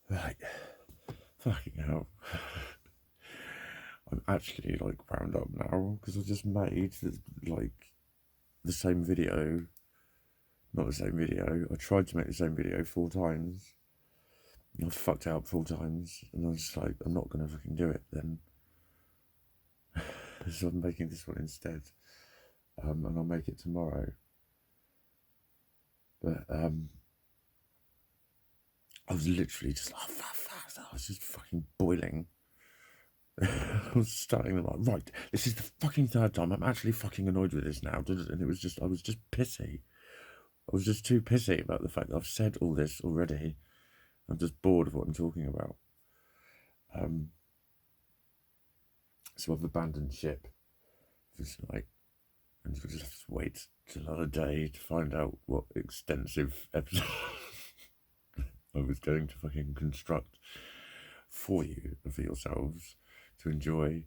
Right. Fucking hell. I'm actually like wound up now because I just made like the same video. Not the same video. I tried to make the same video 4 times. I fucked it up 4 times, and I was just like, I'm not gonna fucking do it then. So I'm making this one instead, and I'll make it tomorrow. But I was literally just like, I was just fucking boiling. I was starting to like, right, this is the fucking third time. I'm actually fucking annoyed with this now. And it was just, I was just pissy. I was just too pissy about the fact that I've said all this already. I'm just bored of what I'm talking about. So I've abandoned ship for tonight. And we'll just have to wait till another day to find out what extensive episode I was going to fucking construct for you and for yourselves to enjoy.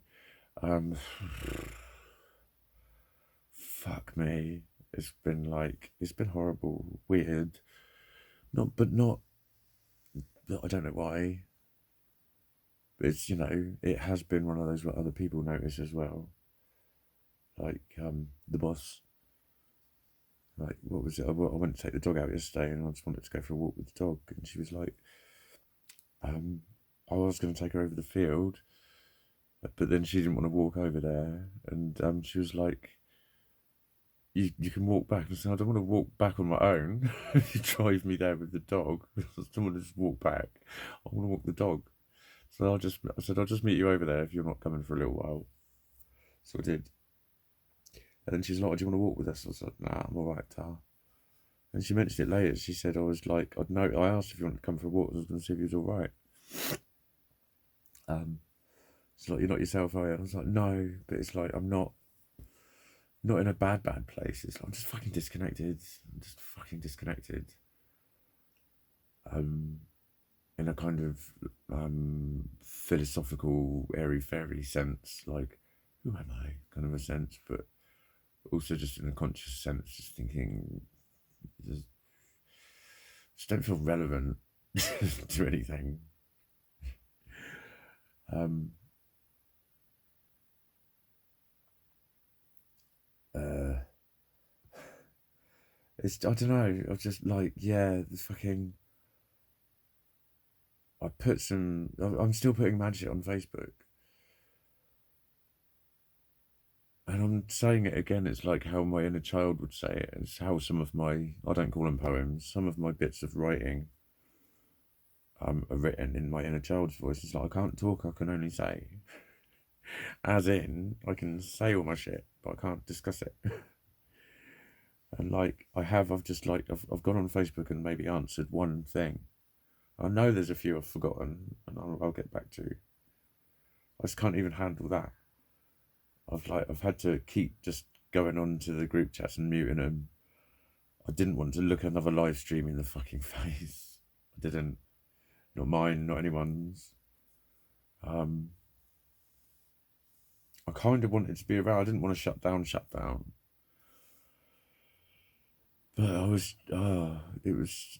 Fuck me. It's been horrible, weird. Not, I don't know why. But it's, it has been one of those what other people notice as well. Like, the boss. Like, what was it? I went to take the dog out yesterday and I just wanted to go for a walk with the dog. And she was like, I was going to take her over the field, but then she didn't want to walk over there. And she was like, you can walk back. And I said, I don't want to walk back on my own. You drive me there with the dog. I don't want to just walk back. I want to walk the dog. So I said, I'll just meet you over there if you're not coming for a little while. So I did. And then she's like, do you want to walk with us? I was like, nah, I'm all right, Tar. And she mentioned it later. She said, I was like, I asked if you wanted to come for a walk. I was going to see if he was all right. It's like, you're not yourself, are you? I was like, no, but it's like, I'm not in a bad place. It's like, I'm just fucking disconnected. I'm just fucking disconnected. In a kind of philosophical, airy-fairy sense, like, who am I, kind of a sense, but also just in a conscious sense, just thinking, just don't feel relevant to anything. I don't know. I was just like, yeah, the fucking. I'm still putting mad shit on Facebook. And I'm saying it again, it's like how my inner child would say it. It's how some of my, I don't call them poems, some of my bits of writing are written in my inner child's voice. It's like, I can't talk, I can only say. As in, I can say all my shit, but I can't discuss it. And like, I've just like, I've gone on Facebook and maybe answered one thing. I know there's a few I've forgotten, and I'll get back to. I just can't even handle that. I've had to keep just going on to the group chats and muting them. I didn't want to look another live stream in the fucking face. I didn't. Not mine, not anyone's. I kind of wanted to be around. I didn't want to shut down. But it was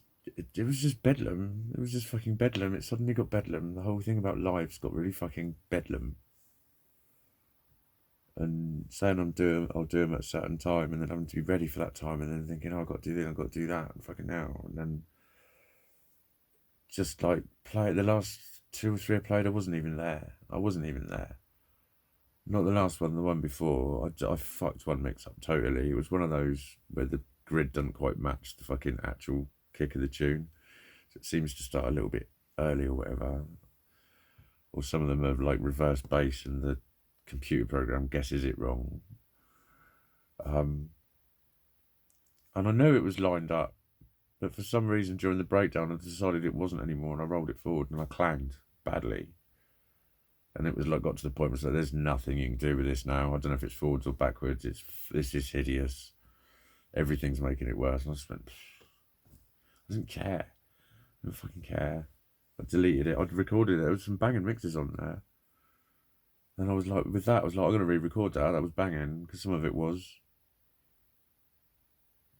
just bedlam. It was just fucking bedlam. It suddenly got bedlam. The whole thing about lives got really fucking bedlam. And saying I'll do them at a certain time, and then having to be ready for that time, and then thinking, oh, I've got to do this, I've got to do that, and fucking now, and then just like play the last 2 or 3 I played, I wasn't even there. Not the last one, the one before. I fucked one mix up totally. It was one of those where the grid doesn't quite match the fucking actual kick of the tune, so it seems to start a little bit early or whatever. Or some of them are like reverse bass, and the computer program guesses it wrong. And I know it was lined up, but for some reason during the breakdown I decided it wasn't anymore, and I rolled it forward and I clanged badly. And it was like got to the point where it's like, there's nothing you can do with this now. I don't know if it's forwards or backwards. This is hideous. Everything's making it worse. And I just went, I didn't care. I don't fucking care. I deleted it. I'd recorded it. There was some banging mixes on there. And I was like, with that, I was like, I'm going to re-record that. That was banging, because some of it was.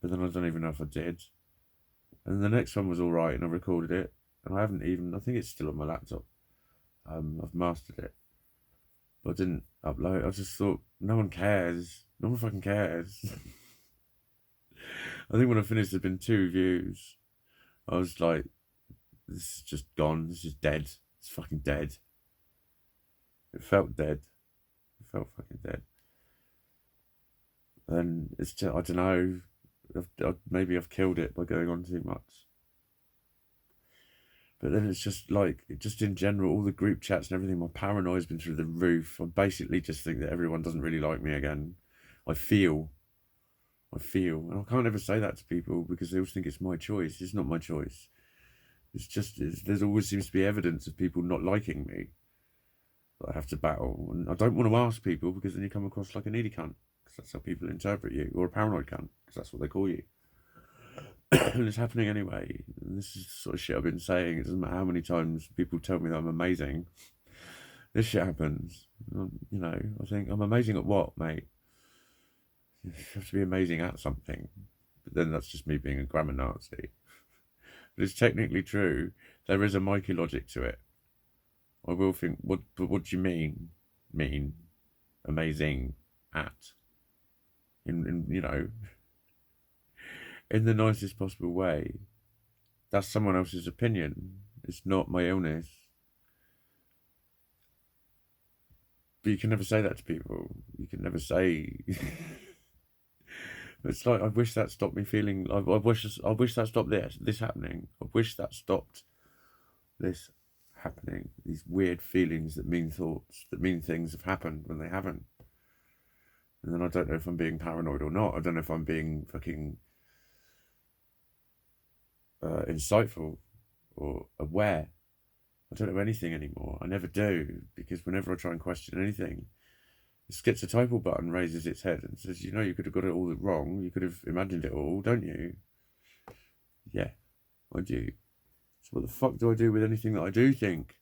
But then I don't even know if I did. And the next one was alright, and I recorded it. and I haven't even. I think it's still on my laptop. I've mastered it, but I didn't upload. I just thought no one cares. No one fucking cares. I think when I finished, there'd been 2 views. I was like, this is just gone. This is dead. It's fucking dead. It felt dead. It felt fucking dead. And it's just, I don't know. Maybe I've killed it by going on too much. But then it's just like, just in general, all the group chats and everything, my paranoia's been through the roof. I basically just think that everyone doesn't really like me again. I feel, and I can't ever say that to people because they always think it's my choice. It's not my choice. It's just, there's always seems to be evidence of people not liking me that I have to battle. And I don't want to ask people because then you come across like a needy cunt, because that's how people interpret you, or a paranoid cunt, because that's what they call you. And it's happening anyway. And this is the sort of shit I've been saying. It doesn't matter how many times people tell me that I'm amazing. This shit happens. You know, I think I'm amazing at what, mate? You have to be amazing at something. But then that's just me being a grammar Nazi. But it's technically true. There is a Mikey logic to it. I will think, what do you mean? Mean amazing at? In you know, in the nicest possible way. That's someone else's opinion. It's not my illness. But you can never say that to people. You can never say. It's like, I wish that stopped me feeling. I wish that stopped this happening. I wish that stopped this happening. These weird feelings that mean thoughts, that mean things have happened when they haven't. And then I don't know if I'm being paranoid or not. I don't know if I'm being fucking insightful or aware. I don't know anything anymore. I never do, because whenever I try and question anything, the schizotypal button raises its head and says, you know, you could have got it all wrong. You could have imagined it all, don't you? Yeah, I do. So what the fuck do I do with anything that I do think,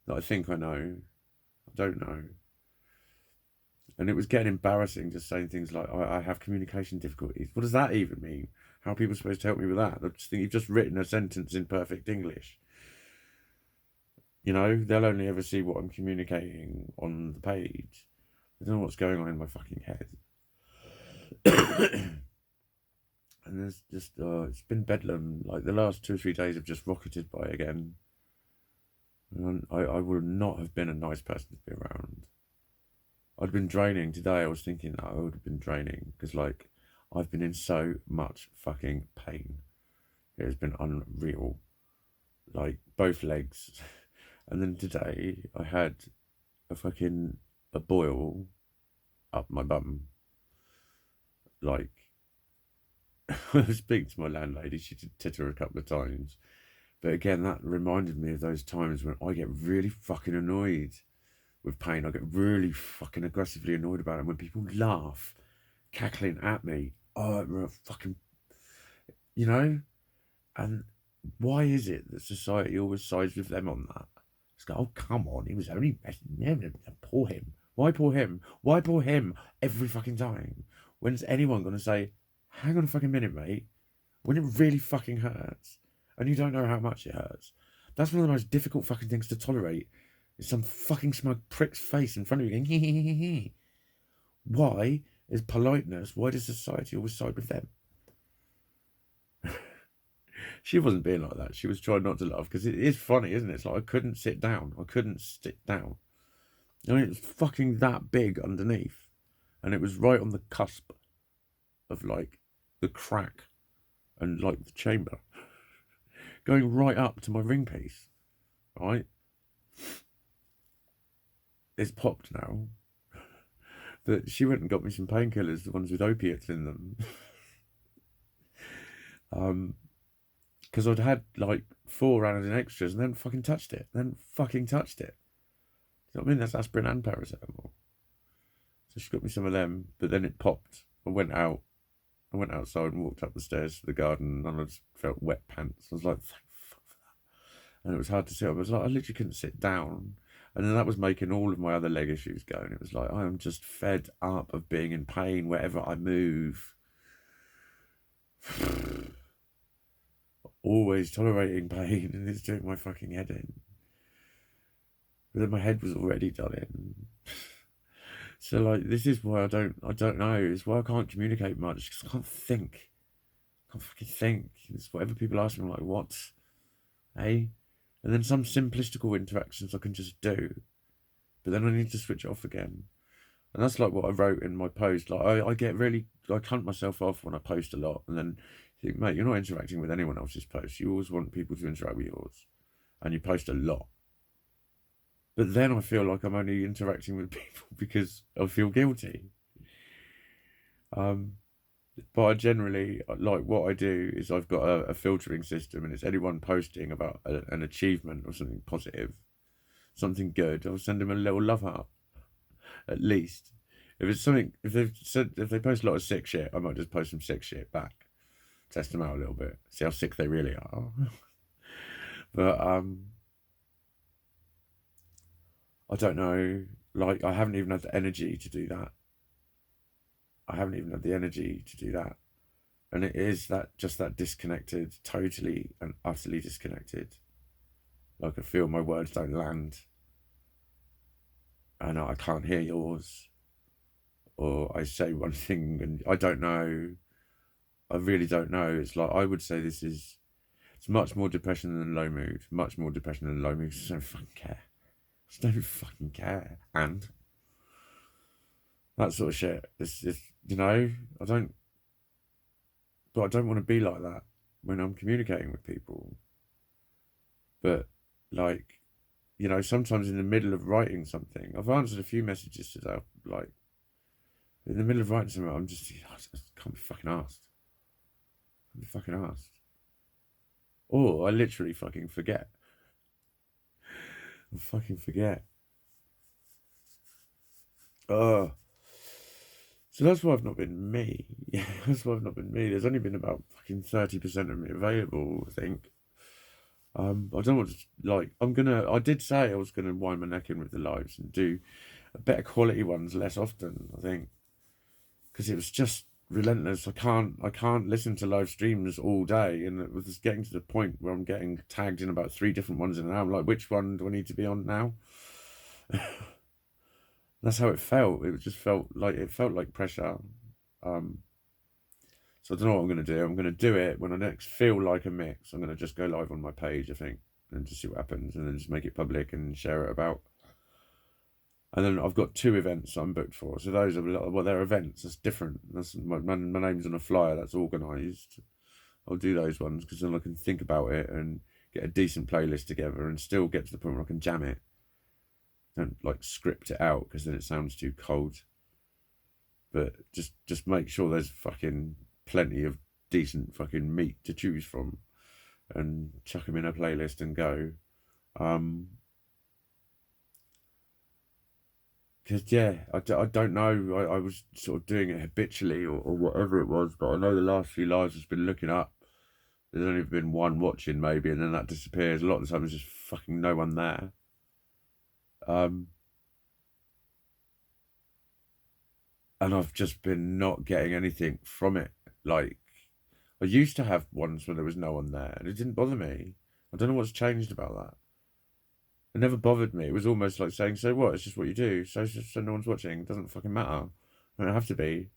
that I think I know? I don't know. And it was getting embarrassing just saying things like, I have communication difficulties. What does that even mean? How are people supposed to help me with that? I just think you've just written a sentence in perfect English. You know, they'll only ever see what I'm communicating on the page. I don't know what's going on in my fucking head. And there's just, it's been bedlam. Like, the last 2 or 3 days have just rocketed by again. And I would not have been a nice person to be around. I'd been draining. Today I was thinking that I would have been draining, because, like, I've been in so much fucking pain. It has been unreal. Like, both legs. And then today I had a boil up my bum. Like, I was speaking to my landlady, she did titter a couple of times. But again, that reminded me of those times when I get really fucking annoyed with pain. I get really fucking aggressively annoyed about it. When people laugh, cackling at me, fucking, you know? And why is it that society always sides with them on that? It's like, oh, come on, he was only messing. Poor him. Why poor him? Why poor him every fucking time? When's anyone going to say, hang on a fucking minute, mate, when it really fucking hurts and you don't know how much it hurts? That's one of the most difficult fucking things to tolerate. Is some fucking smug prick's face in front of you going, hee hee hee hee. Why is politeness, why does society always side with them? She wasn't being like that. She was trying not to laugh, because it is funny, isn't it? It's like, I couldn't sit down. I couldn't sit down. I mean, it was fucking that big underneath. And it was right on the cusp of, like, the crack and, like, the chamber. Going right up to my ring piece. Right? It's popped now. But she went and got me some painkillers, the ones with opiates in them. Because I'd had like 4 Anadin extras and then fucking touched it. You know what I mean? That's aspirin and paracetamol. So she got me some of them, but then it popped. I went outside and walked up the stairs to the garden, and I just felt wet pants. I was like, thank fuck for that. And it was hard to sit up. I was like, I literally couldn't sit down. And then that was making all of my other leg issues go. And it was like, I am just fed up of being in pain wherever I move. always tolerating pain, and it's doing my fucking head in. But then my head was already done in. So like, this is why I don't know. It's why I can't communicate much, because I can't think. I can't fucking think. It's whatever people ask me, I'm like, what? Eh? And then some simplistical interactions I can just do, but then I need to switch it off again. And that's like what I wrote in my post. Like I get really, I cunt myself off when I post a lot, and then think, mate, you're not interacting with anyone else's posts. You always want people to interact with yours, and you post a lot. But then I feel like I'm only interacting with people because I feel guilty. But I generally, like, what I do is I've got a filtering system, and it's anyone posting about an achievement or something positive, something good, I'll send them a little love heart, at least. If it's something, if they post a lot of sick shit, I might just post some sick shit back, test them out a little bit, see how sick they really are. But I don't know. Like, I haven't even had the energy to do that. I haven't even had the energy to do that. And it is that, just that disconnected, totally and utterly disconnected. Like, I feel my words don't land, and I can't hear yours. Or I say one thing and I don't know. I really don't know. It's like, I would say it's much more depression than low mood. Much more depression than low mood. I just don't fucking care. I just don't fucking care. And that sort of shit. It's you know, but I don't want to be like that when I'm communicating with people. But like, you know, sometimes in the middle of writing something, I've answered a few messages today, like, in the middle of writing something, I just can't be fucking asked. I can't be fucking asked. Or I literally fucking forget. I fucking forget. So that's why I've not been me. Yeah, that's why I've not been me. There's only been about fucking 30% of me available, I think. I don't know what to, like, I did say I was gonna wind my neck in with the lives and do better quality ones less often, I think. Because it was just relentless. I can't listen to live streams all day, and it was getting to the point where I'm getting tagged in about 3 different ones in an hour. I'm like, which one do I need to be on now? That's how it felt. It felt like pressure. So I don't know what I'm going to do. I'm going to do it when I next feel like a mix. I'm going to just go live on my page, I think, and just see what happens, and then just make it public and share it about. And then I've got 2 events I'm booked for. So those are, well, they're events. That's different. That's my name's on a flyer. That's organised. I'll do those ones because then I can think about it and get a decent playlist together and still get to the point where I can jam it. Don't like script it out because then it sounds too cold. But just make sure there's fucking plenty of decent fucking meat to choose from, and chuck them in a playlist and go. Because yeah, I don't know. I was sort of doing it habitually or whatever it was, but I know the last few lives has been looking up. There's only been one watching maybe, and then that disappears. A lot of the time there's just fucking no one there. And I've just been not getting anything from it. Like, I used to have ones when there was no one there, and it didn't bother me. I don't know what's changed about that. It never bothered me. It was almost like saying, so what? It's just what you do. So no one's watching. It doesn't fucking matter. I don't have to be.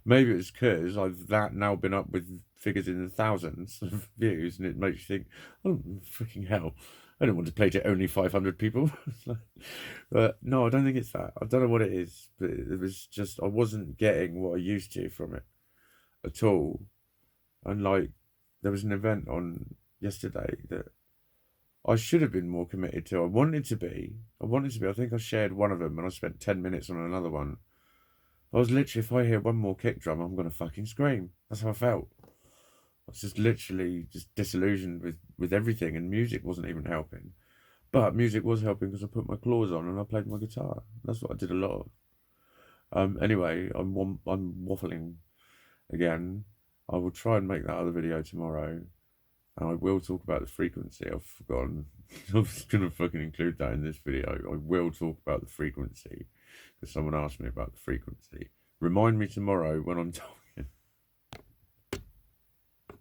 Maybe it's because I've now been up with figures in the thousands of views, and it makes you think, oh, freaking hell. I don't want to play to only 500 people. But no, I don't think it's that. I don't know what it is, but it was just, I wasn't getting what I used to from it at all. And like, there was an event on yesterday that I should have been more committed to. I wanted to be. I think I shared one of them and I spent 10 minutes on another one. I was literally, if I hear one more kick drum, I'm going to fucking scream. That's how I felt. I was just literally just disillusioned with everything, and music wasn't even helping. But music was helping because I put my claws on and I played my guitar. That's what I did a lot of. Anyway, I'm waffling again. I will try and make that other video tomorrow. And I will talk about the frequency. I've forgotten. I was going to fucking include that in this video. I will talk about the frequency because someone asked me about the frequency. Remind me tomorrow when I'm told